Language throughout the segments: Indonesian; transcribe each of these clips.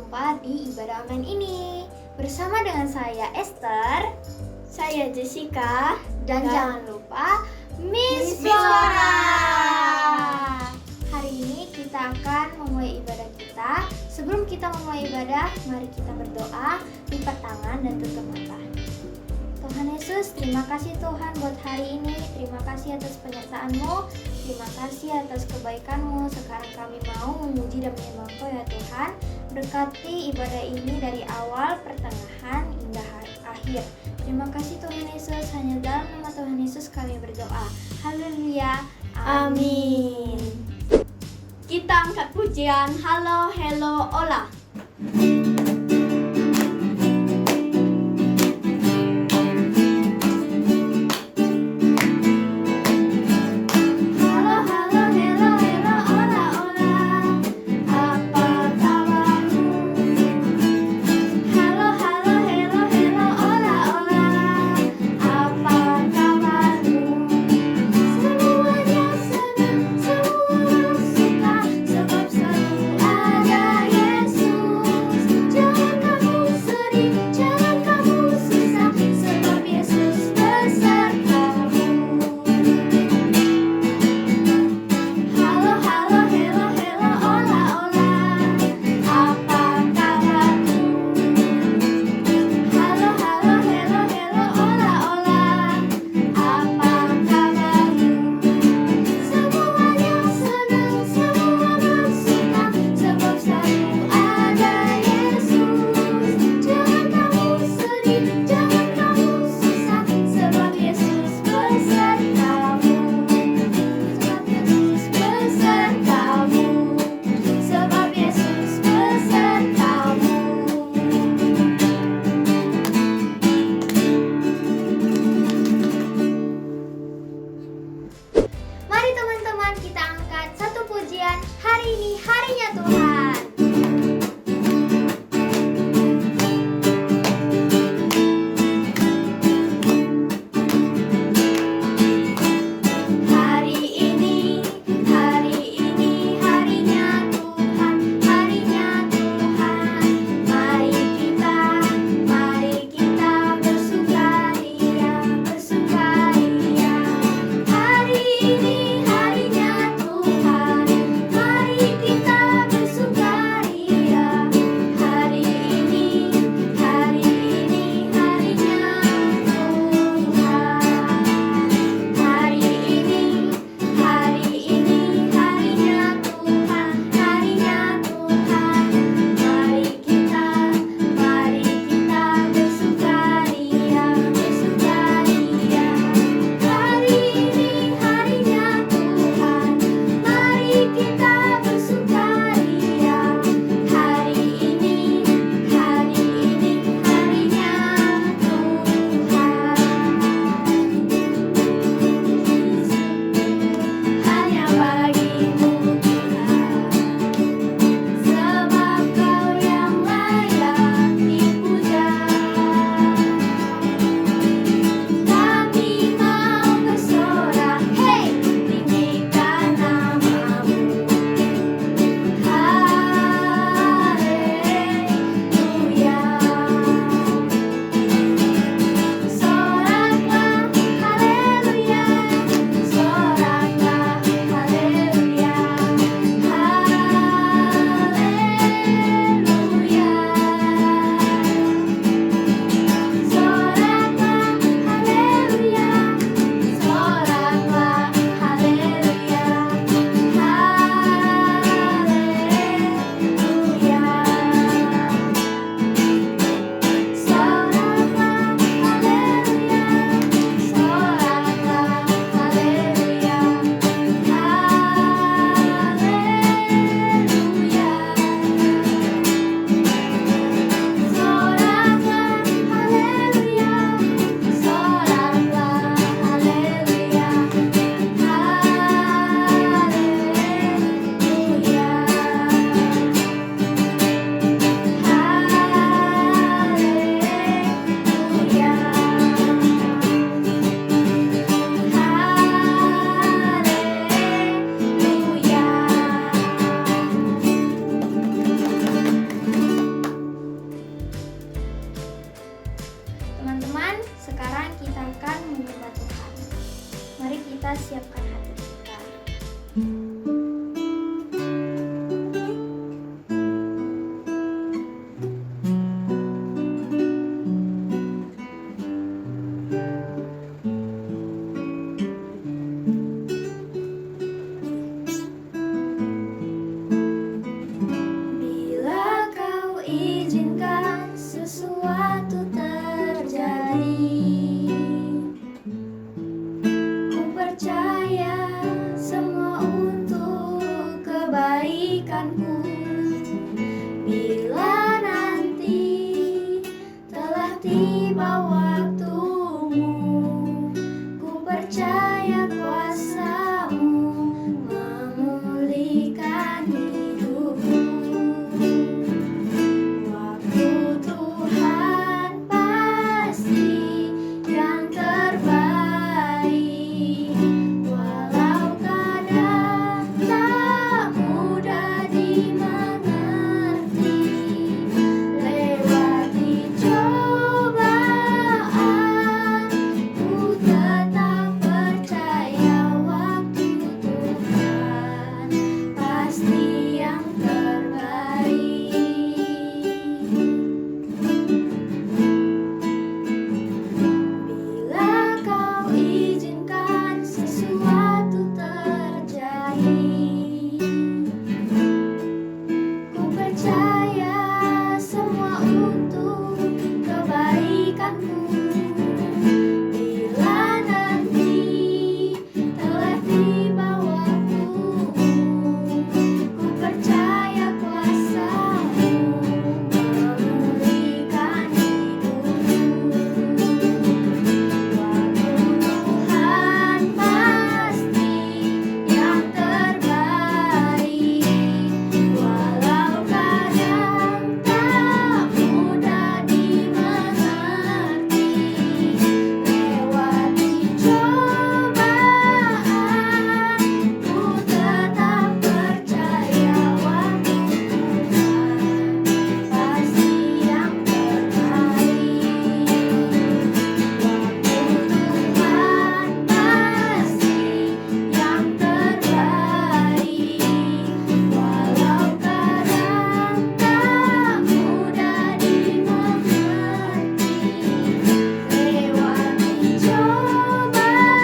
berjumpa di ibadah online ini. Bersama dengan saya Esther, saya Jessica, dan jangan lupa Miss Miss Flora. Hari ini kita akan memulai ibadah kita. Sebelum kita memulai ibadah, mari kita berdoa, lipat tangan dan tutup mata. Tuhan Yesus, terima kasih Tuhan buat hari ini. Terima kasih atas penyertaan-Mu. Terima kasih atas kebaikan-Mu. Sekarang kami mau memuji dan menyembah Engkau ya Tuhan. Berkati ibadah ini dari awal, pertengahan, hingga akhir. Terima kasih Tuhan Yesus. Hanya dalam nama Tuhan Yesus kami berdoa. Haleluya. Amin. Kita angkat pujian Halo, Hello, Ola. Halo, halo, hello, hello, ola, ola. Apa kabarmu? Halo, halo, hello, hello, ola, ola. Apa kabarmu? Semuanya senang, semua suka, sebab selalu ada Yesus. menyembah Tuhan. Mari kita siapkan hati kita. Bila kau izinkan sesuatu terjadi, ku percaya semua untuk kebaikanku. Bila nanti telah tiba waktumu, ku percaya kuasa-Mu memulihkan hidupku. Waktu Tuhan pasti yang terbaik, walau kadang tak mudah dimengerti. Lewati cobaan, ku tetap percaya waktu Tuhan pasti yang terbaik. Bila kau izinkan sesuatu terjadi, ku percaya semua untuk kebaikanku. Bila nanti telah tiba waktumu, ku percaya kuasa-Mu memulihkan hidupku. Waktu Tuhan pasti yang terbaik, walau kadang tak mudah dimengerti. Lewati cobaan, ku tetap percaya waktu Tuhan pasti yang terbaik. Waktu Tuhan pasti yang terbaik, walau kadang tak mudah dimengerti. Lewati cobaan,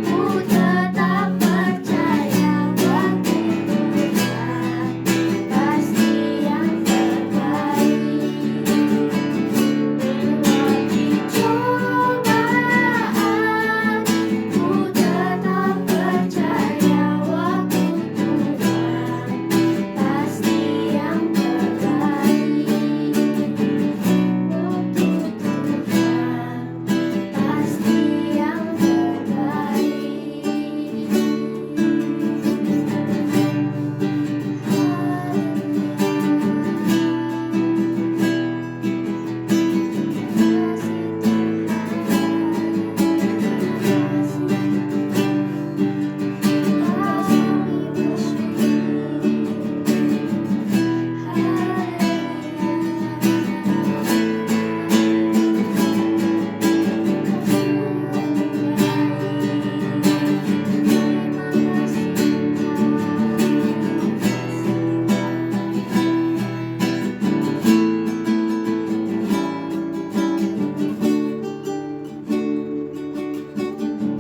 ku tetap percaya waktu Tuhan pasti yang terbaik. Lewati cobaan, ku tetap percaya waktu Tuhan pasti yang terbaik. Waktu Tuhan pasti yang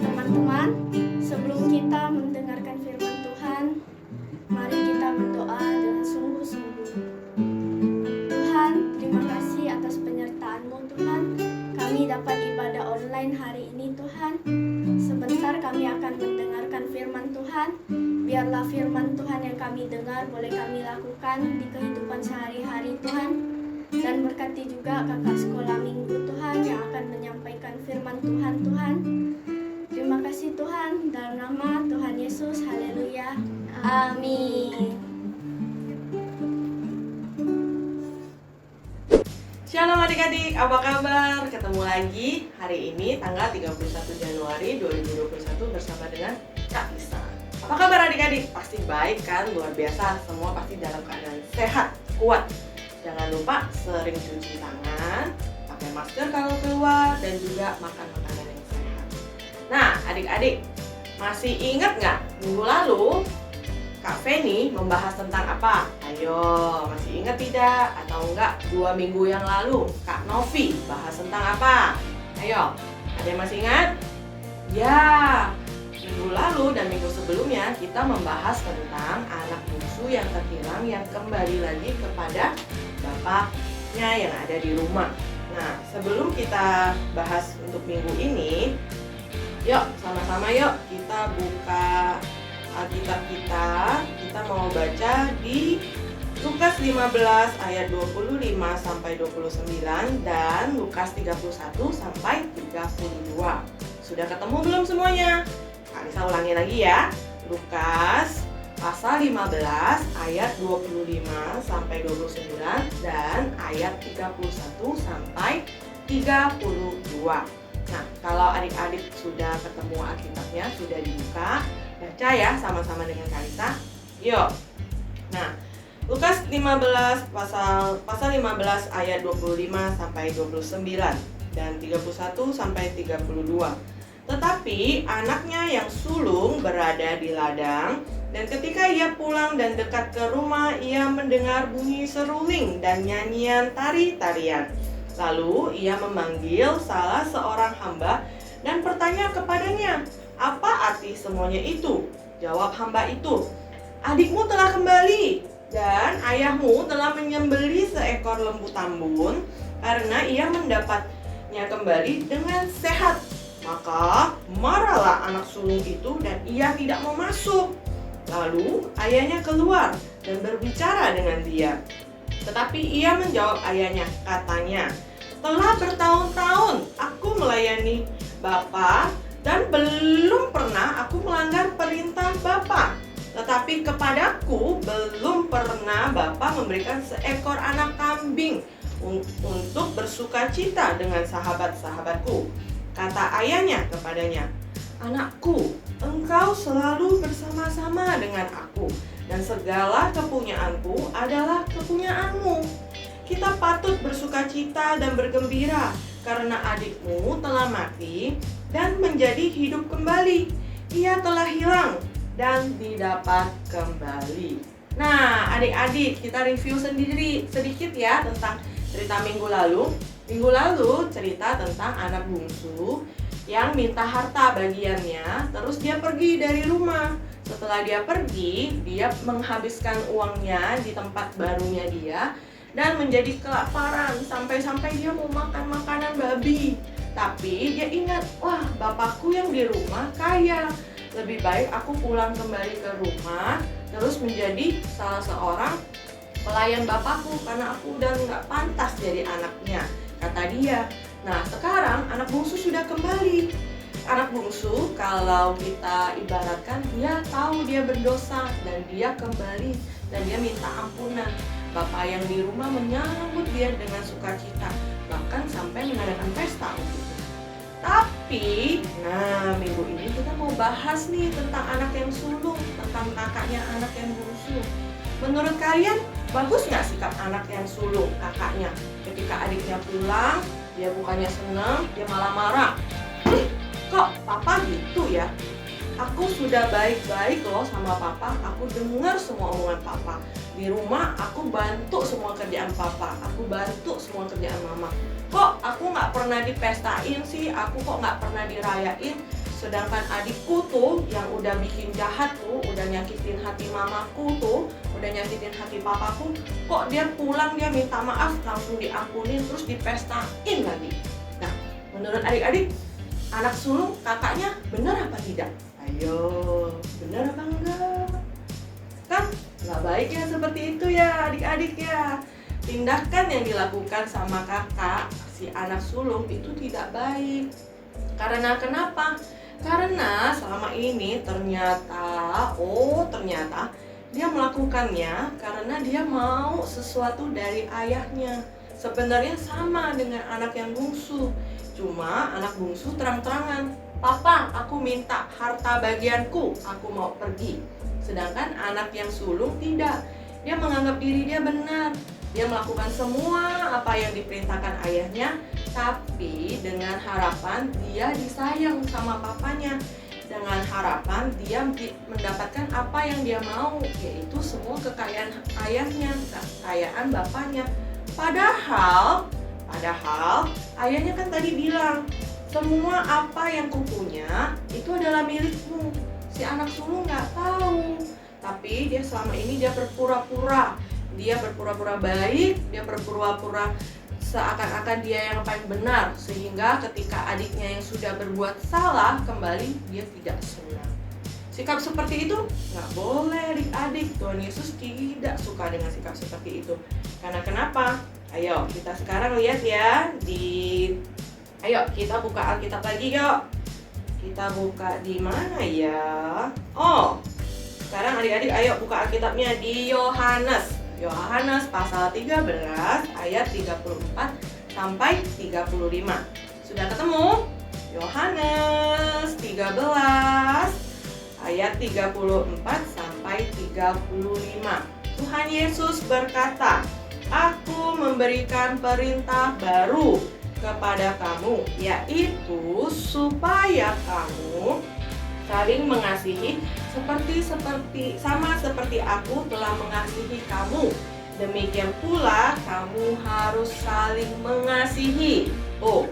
Teman-teman, sebelum kita mendengarkan firman Tuhan, mari kita berdoa dengan sungguh-sungguh. Tuhan, terima kasih atas penyertaan-Mu Tuhan. Kami dapat ibadah online hari ini Tuhan. Sebentar kami akan mendengarkan firman Tuhan. Biarlah firman Tuhan yang kami dengar boleh kami lakukan di kehidupan sehari-hari Tuhan. Dan berkati juga kakak sekolah minggu Tuhan yang akan menyampaikan firman Tuhan Tuhan. Terima kasih Tuhan, dalam nama Tuhan Yesus, haleluya, amin. Shalom adik-adik, apa kabar? Ketemu lagi hari ini tanggal 31 Januari 2021 bersama dengan Kak Lisa. Apa kabar adik-adik? Pasti baik kan? Luar biasa, semua pasti dalam keadaan sehat, kuat. Jangan lupa sering cuci tangan, pakai masker kalau keluar, dan juga makan makanan yang sehat. Nah, adik-adik, masih ingat nggak minggu lalu Kak Feni membahas tentang apa? Ayo, masih ingat tidak? Atau enggak 2 minggu yang lalu Kak Novi bahas tentang apa? Ayo, ada yang masih ingat? Ya, minggu lalu dan minggu sebelumnya kita membahas tentang anak bungsu yang terhilang yang kembali lagi kepada bapaknya yang ada di rumah. Nah, sebelum kita bahas untuk minggu ini, yuk sama-sama yuk kita buka Alkitab kita mau baca di Lukas 15 ayat 25 sampai 29 dan Lukas 31 sampai 32. Sudah ketemu belum semuanya? Kak Lisa ulangi lagi ya. Lukas pasal 15 ayat 25 sampai 29 dan ayat 31 sampai 32. Nah, kalau adik-adik sudah ketemu Alkitabnya, sudah dibuka, baca ya sama-sama dengan Kak Lisa. Yuk. Nah, Lukas 15 pasal 15 ayat 25 sampai 29 dan 31 sampai 32. Tetapi anaknya yang sulung berada di ladang, dan ketika ia pulang dan dekat ke rumah, ia mendengar bunyi seruling dan nyanyian tari-tarian. Lalu ia memanggil salah seorang hamba dan bertanya kepadanya, "Apa arti semuanya itu?" Jawab hamba itu, "Adikmu telah kembali, dan ayahmu telah menyembelih seekor lembu tambun, karena ia mendapatnya kembali dengan sehat." Maka marahlah anak sulung itu dan ia tidak mau masuk. Lalu ayahnya keluar dan berbicara dengan dia. Tetapi ia menjawab ayahnya, katanya, "Telah bertahun-tahun aku melayani Bapa dan belum pernah aku melanggar perintah Bapa. Tetapi kepadaku belum pernah Bapa memberikan seekor anak kambing untuk bersukacita dengan sahabat-sahabatku." Kata ayahnya kepadanya, "Anakku, engkau selalu bersama-sama dengan aku, dan segala kepunyaanku adalah kepunyaanmu. Kita patut bersukacita dan bergembira, karena adikmu telah mati dan menjadi hidup kembali. Ia telah hilang dan didapat kembali." Nah, adik-adik, kita review sendiri sedikit ya tentang cerita minggu lalu. Minggu lalu cerita tentang anak bungsu yang minta harta bagiannya, terus dia pergi dari rumah. Setelah dia pergi, dia menghabiskan uangnya di tempat barunya dia dan menjadi kelaparan sampai-sampai dia mau makan makanan babi. Tapi dia ingat, wah, bapakku yang di rumah kaya. Lebih baik aku pulang kembali ke rumah terus menjadi salah seorang pelayan bapakku karena aku udah nggak pantas jadi anaknya, kata dia. Nah, sekarang anak bungsu sudah kembali. Anak bungsu kalau kita ibaratkan, dia tahu dia berdosa dan dia kembali dan dia minta ampunan. Bapak yang di rumah menyambut dia dengan sukacita, bahkan sampai mengadakan pesta untuk itu. Tapi, nah, minggu ini kita mau bahas nih tentang anak yang sulung, tentang kakaknya anak yang bungsu. Menurut kalian, bagus nggak sikap anak yang sulung, kakaknya? Ketika adiknya pulang, dia bukannya senang, dia malah marah. Kok papa gitu ya? Aku sudah baik-baik loh sama papa, aku dengar semua omongan papa. Di rumah aku bantu semua kerjaan papa, aku bantu semua kerjaan mama. Kok aku nggak pernah dipestain sih, aku kok nggak pernah dirayain. Sedangkan adikku tuh yang udah bikin jahat tuh, udah nyakitin hati mamaku tuh, udah nyakitin hati papaku, kok dia pulang dia minta maaf langsung diampunin terus dipestain lagi. Nah, menurut adik-adik, anak sulung kakaknya benar apa tidak? Ayo, benar apa enggak? Kan nggak baik ya seperti itu ya adik-adik ya. Tindakan yang dilakukan sama kakak si anak sulung itu tidak baik. Karena kenapa? Karena selama ini ternyata dia melakukannya karena dia mau sesuatu dari ayahnya. Sebenarnya sama dengan anak yang bungsu. Cuma anak bungsu terang-terangan, "Papa, aku minta harta bagianku, aku mau pergi." Sedangkan anak yang sulung tidak. Dia menganggap diri dia benar. Dia melakukan semua apa yang diperintahkan ayahnya tapi dengan harapan dia disayang sama papanya, dengan harapan dia mendapatkan apa yang dia mau, yaitu semua kekayaan ayahnya, kekayaan bapaknya. Padahal ayahnya kan tadi bilang, semua apa yang kupunya itu adalah milikmu. Si anak sulung nggak tahu, tapi dia selama ini dia berpura-pura baik, dia berpura-pura seakan-akan dia yang paling benar, sehingga ketika adiknya yang sudah berbuat salah kembali, dia tidak senang. Sikap seperti itu nggak boleh adik-adik. Tuhan Yesus tidak suka dengan sikap seperti itu. Karena kenapa? Ayo kita sekarang lihat ya ayo kita buka Alkitab lagi yuk. Kita buka di mana ya? Oh, sekarang adik-adik ayo buka Alkitabnya di Yohanes pasal 13 ayat 34 sampai 35. Sudah ketemu? Yohanes 13 ayat 34 sampai 35. Tuhan Yesus berkata, "Aku memberikan perintah baru kepada kamu, yaitu supaya kamu saling mengasihi sama seperti aku telah mengasihi kamu. Demikian pula kamu harus saling mengasihi. Oh,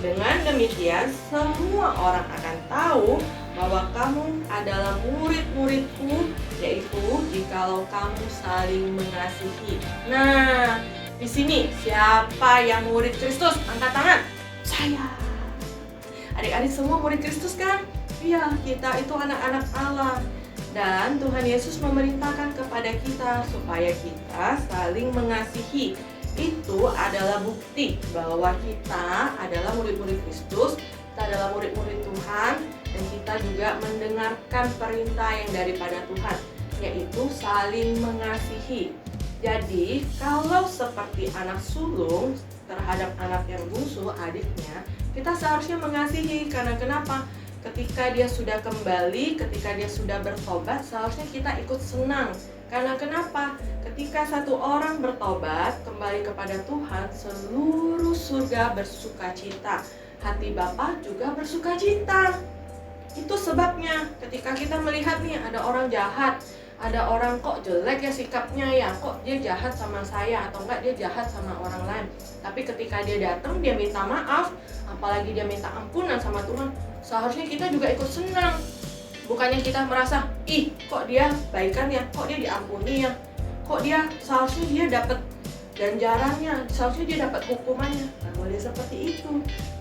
dengan demikian semua orang akan tahu bahwa kamu adalah murid-muridku, yaitu jikalau kamu saling mengasihi." Nah, di sini siapa yang murid Kristus? Angkat tangan. Saya. Adik-adik semua murid Kristus kan? Iya, kita itu anak-anak Allah. Dan Tuhan Yesus memerintahkan kepada kita supaya kita saling mengasihi. Itu adalah bukti bahwa kita adalah murid-murid Kristus, kita adalah murid-murid Tuhan, dan kita juga mendengarkan perintah yang daripada Tuhan, yaitu saling mengasihi. Jadi, kalau seperti anak sulung terhadap anak yang bungsu, adiknya, kita seharusnya mengasihi. Karena kenapa? Ketika dia sudah kembali, ketika dia sudah bertobat, seharusnya kita ikut senang. Karena kenapa? Ketika satu orang bertobat, kembali kepada Tuhan, seluruh surga bersukacita. Hati Bapa juga bersukacita. Itu sebabnya ketika kita melihat nih ada orang jahat, ada orang kok jelek ya sikapnya ya, kok dia jahat sama saya atau enggak dia jahat sama orang lain. Tapi ketika dia datang, dia minta maaf, apalagi dia minta ampunan sama Tuhan, seharusnya kita juga ikut senang. Bukannya kita merasa, ih kok dia baikan ya, kok dia diampuni ya, kok dia seharusnya dia dapat ganjarannya, seharusnya dia dapat hukumannya. Nah, kalau dia seperti itu,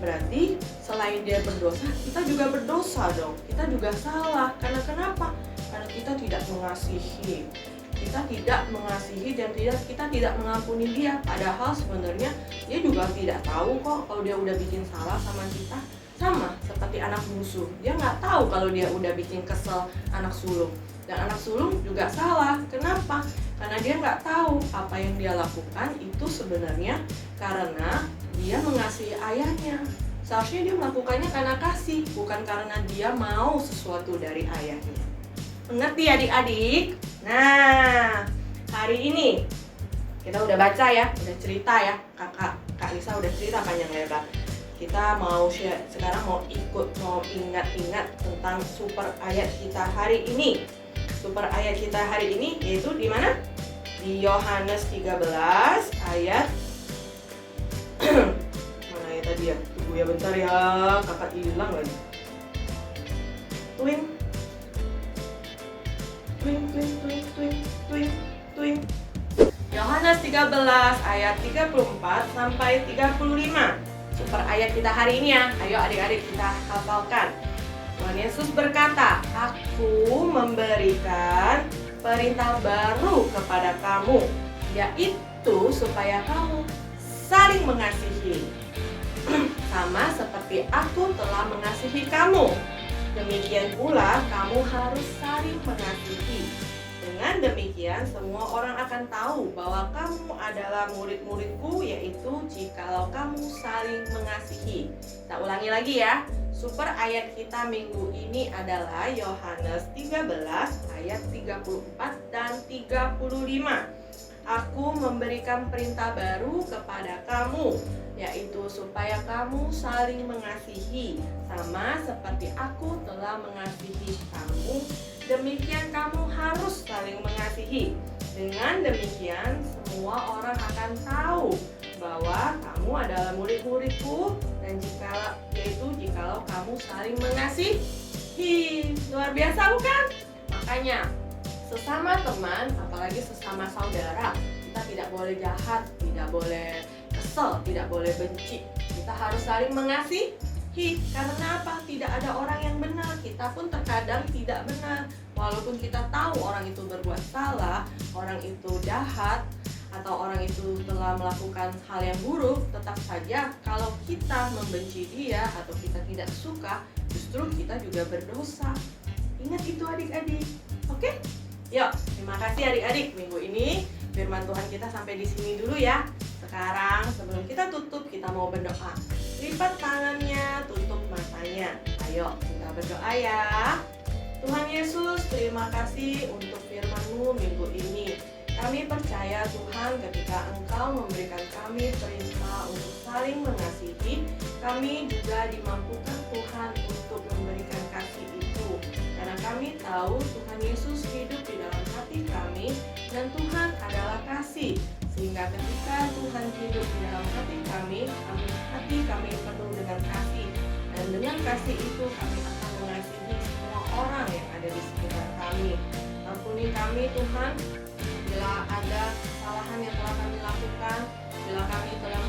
berarti selain dia berdosa, kita juga berdosa dong. Kita juga salah. Karena kenapa? Karena kita tidak mengasihi. Kita tidak mengasihi dan kita tidak mengampuni dia. Padahal sebenarnya dia juga tidak tahu kok kalau dia udah bikin salah sama kita. Sama seperti anak bungsu, dia nggak tahu kalau dia udah bikin kesel anak sulung. Dan anak sulung juga salah. Kenapa? Karena dia nggak tahu apa yang dia lakukan itu sebenarnya karena dia mengasihi ayahnya. Seharusnya dia melakukannya karena kasih, bukan karena dia mau sesuatu dari ayahnya. Mengerti adik-adik? Nah, hari ini kita udah baca ya, udah cerita ya, Kak Lisa udah cerita panjang lebar. Kita sekarang mau ingat-ingat tentang super ayat kita hari ini. Super ayat kita hari ini yaitu di mana? Di Yohanes 13 ayat mana ya tadi ya? Tunggu ya bentar ya, kakak hilang lagi. Twing. Yohanes 13 ayat 34 sampai 35. Super ayat kita hari ini ya. Ayo adik-adik kita hafalkan. Tuhan Yesus berkata, "Aku memberikan perintah baru kepada kamu, yaitu supaya kamu saling mengasihi. Sama seperti aku telah mengasihi kamu. Demikian pula kamu harus saling mengasihi. Dengan demikian semua orang akan tahu bahwa kamu adalah murid-muridku, yaitu jikalau kamu saling mengasihi." Kita ulangi lagi ya. Super ayat kita minggu ini adalah Yohanes 13 ayat 34 dan 35. Aku memberikan perintah baru kepada kamu, yaitu supaya kamu saling mengasihi, sama seperti aku telah mengasihi kamu. Demikian kamu harus saling mengasihi. Dengan demikian, semua orang akan tahu bahwa kamu adalah murid-muridku, dan jikalau kamu saling mengasihi. Luar biasa bukan? Makanya sesama teman, apalagi sesama saudara, kita tidak boleh jahat, tidak boleh kesel, tidak boleh benci. Kita harus saling mengasihi. Karena apa? Tidak ada orang yang benar. Kita pun terkadang tidak benar. Walaupun kita tahu orang itu berbuat salah, orang itu jahat, atau orang itu telah melakukan hal yang buruk, tetap saja kalau kita membenci dia atau kita tidak suka, justru kita juga berdosa. Ingat itu adik-adik. Oke? Yuk, terima kasih adik-adik. Minggu ini firman Tuhan kita sampai di sini dulu ya. Sekarang sebelum kita tutup, kita mau berdoa. Lipat tangannya, tutup matanya. Ayo kita berdoa ya. Tuhan Yesus, terima kasih untuk firman-Mu minggu ini. Kami percaya Tuhan, ketika Engkau memberikan kami perintah untuk saling mengasihi, kami juga dimampukan Tuhan untuk memberikan kasih itu. Karena kami tahu Tuhan Yesus hidup di dalam hati kami, dan Tuhan adalah kasih. Sehingga ketika Tuhan hidup di dalam hati kami penuh dengan kasih. Dan dengan kasih itu kami akan mengasihi semua orang yang ada di sekitar kami. Ampuni kami Tuhan, bila ada kesalahan yang telah kami lakukan, bila kami telah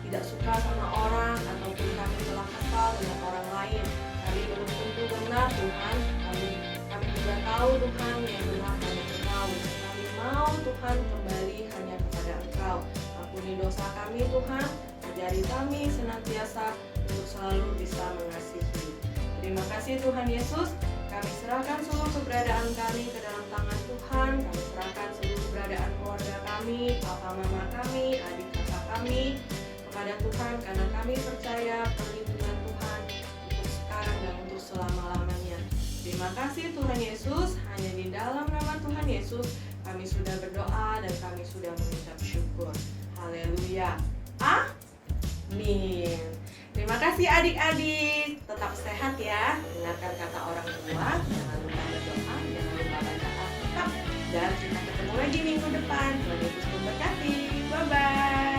tidak suka sama orang, ataupun kami telah kesal dengan orang lain. Kami belum tentu benar Tuhan, kami juga tahu Tuhan yang benar hanya Engkau. Kami mau Tuhan kembali hanya kepada Engkau. Ampuni dosa kami Tuhan, ajari kami senantiasa untuk selalu bisa mengasihi. Terima kasih Tuhan Yesus. Kami serahkan seluruh keberadaan kami ke dalam tangan Tuhan. Kami serahkan seluruh keberadaan keluarga kami, papa mama kami, adik kakak kami kepada Tuhan, karena kami percaya perlindungan Tuhan untuk sekarang dan untuk selama-lamanya. Terima kasih Tuhan Yesus. Hanya di dalam nama Tuhan Yesus kami sudah berdoa dan kami sudah mengucap syukur. Haleluya. Amin. Terima kasih adik-adik. Tetap sehat ya. Dengarkan kata orang tua. Jangan lupa berdoa. Jangan lupa baca Alkitab. Dan kita ketemu lagi minggu depan. Tuhan Yesus memberkati. Bye-bye.